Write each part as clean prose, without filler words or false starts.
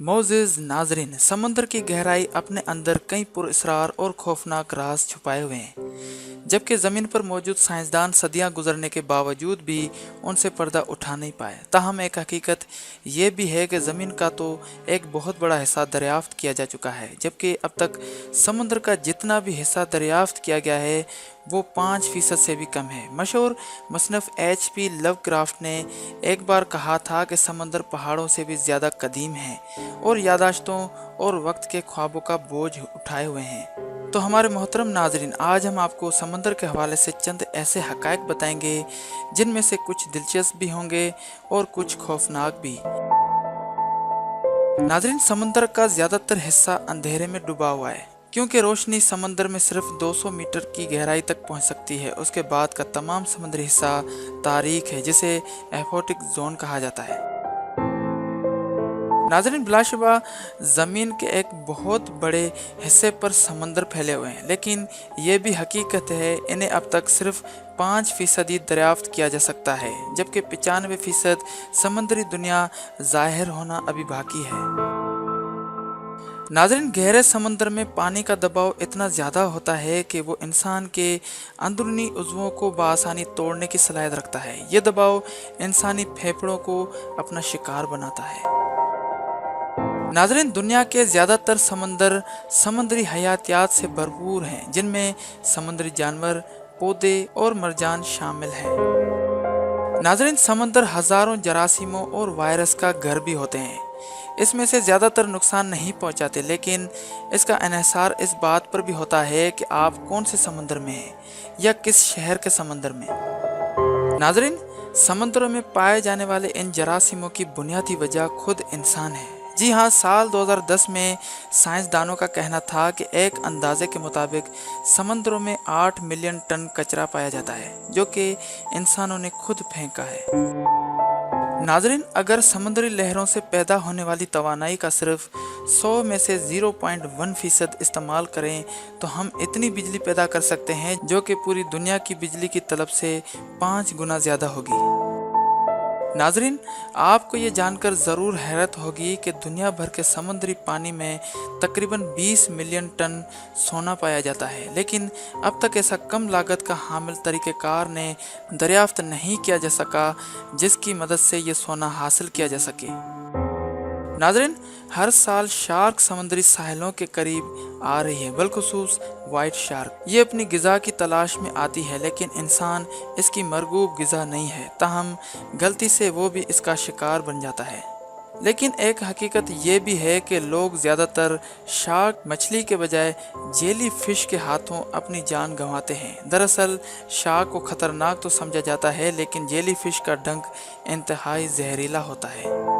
मोअज़्ज़िज़ नाज़रीन, समंदर की गहराई अपने अंदर कई पुरअसरार और खौफनाक राज छुपाए हुए हैं। जबकि ज़मीन पर मौजूद साइंसदान सदियां गुजरने के बावजूद भी उनसे पर्दा उठा नहीं पाए। ताहम एक हकीकत ये भी है कि ज़मीन का तो एक बहुत बड़ा हिस्सा दरियाफ्त किया जा चुका है, जबकि अब तक समुद्र का जितना भी हिस्सा दरियाफ्त किया गया है वो 5% से भी कम है। मशहूर मुसन्निफ़ HP लवक्राफ्ट ने एक बार कहा था कि समंदर पहाड़ों से भी ज़्यादा कदीम है और यादाश्तों और वक्त के ख्वाबों का बोझ उठाए हुए हैं। तो हमारे मोहतरम नाजरीन, आज हम आपको समंदर के हवाले से चंद ऐसे हकायक बताएंगे जिनमें से कुछ दिलचस्प भी होंगे और कुछ खौफनाक भी। नाजरीन, समंदर का ज़्यादातर हिस्सा अंधेरे में डूबा हुआ है, क्योंकि रोशनी समंदर में सिर्फ 200 मीटर की गहराई तक पहुंच सकती है। उसके बाद का तमाम समुद्री हिस्सा तारीक है, जिसे एफोटिक जोन कहा जाता है। नाज़रीन, बिलाशुबा ज़मीन के एक बहुत बड़े हिस्से पर समंदर फैले हुए हैं, लेकिन ये भी हकीकत है इन्हें अब तक सिर्फ 5% दरियाफ्त किया जा सकता है, जबकि 95% समुद्री दुनिया ज़ाहिर होना अभी बाकी है। नाज़रीन, गहरे समंदर में पानी का दबाव इतना ज़्यादा होता है कि वो इंसान के अंदरूनी उज़वों को बआसानी तोड़ने की सलाहियत रखता है। ये दबाव इंसानी फेफड़ों को अपना शिकार बनाता है। नाज़रीन, दुनिया के ज़्यादातर समंदर समुद्री हयातियात से भरपूर हैं, जिनमें समुद्री जानवर, पौधे और मरजान शामिल हैं। नाज़रीन, समंदर हज़ारों जरासीमों और वायरस का घर भी होते हैं। इसमें से ज़्यादातर नुकसान नहीं पहुंचाते, लेकिन इसका इन्हिसार इस बात पर भी होता है कि आप कौन से समंदर में हैं या किस शहर के समंदर में। नाज़रीन, समंदरों में पाए जाने वाले इन जरासीमों की बुनियादी वजह खुद इंसान है। जी हाँ, साल 2010 में साइंसदानों का कहना था कि एक अंदाजे के मुताबिक समंदरों में 8 मिलियन टन कचरा पाया जाता है, जो कि इंसानों ने खुद फेंका है। नाज़रीन, अगर समुद्री लहरों से पैदा होने वाली तवानाई का सिर्फ 100 में से 0.1% इस्तेमाल करें तो हम इतनी बिजली पैदा कर सकते हैं जो कि पूरी दुनिया की बिजली की तलब से 5 गुना ज़्यादा होगी। नाज़रीन, आपको ये जानकर ज़रूर हैरत होगी कि दुनिया भर के समुद्री पानी में तकरीबन 20 मिलियन टन सोना पाया जाता है, लेकिन अब तक ऐसा कम लागत का हामिल तरीक़ेकार ने दरियाफ्त नहीं किया जा सका जिसकी मदद से ये सोना हासिल किया जा सके। नाज़रीन, हर साल शार्क समुद्री साहिलों के करीब आ रही है, बिलखुसूस वाइट शार्क। ये अपनी ग़िज़ा की तलाश में आती है, लेकिन इंसान इसकी मरगूब ग़िज़ा नहीं है, ताहम गलती से वो भी इसका शिकार बन जाता है। लेकिन एक हकीकत ये भी है कि लोग ज़्यादातर शार्क मछली के बजाय जेली फिश के हाथों अपनी जान गंवाते हैं। दरअसल शार्क को ख़तरनाक तो समझा जाता है, लेकिन जेली फिश का डंक इंतहाई जहरीला होता है।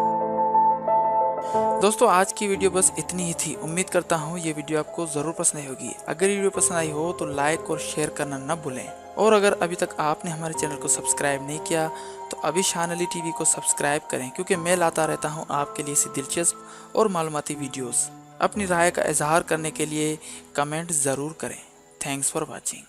दोस्तों, आज की वीडियो बस इतनी ही थी। उम्मीद करता हूँ ये वीडियो आपको ज़रूर पसंद आई होगी। अगर ये वीडियो पसंद आई हो तो लाइक और शेयर करना न भूलें, और अगर अभी तक आपने हमारे चैनल को सब्सक्राइब नहीं किया तो अभी शान अली TV को सब्सक्राइब करें, क्योंकि मैं लाता रहता हूँ आपके लिए ऐसी दिलचस्प और मालूमाती वीडियोज़। अपनी राय का इजहार करने के लिए कमेंट ज़रूर करें। Thanks for watching.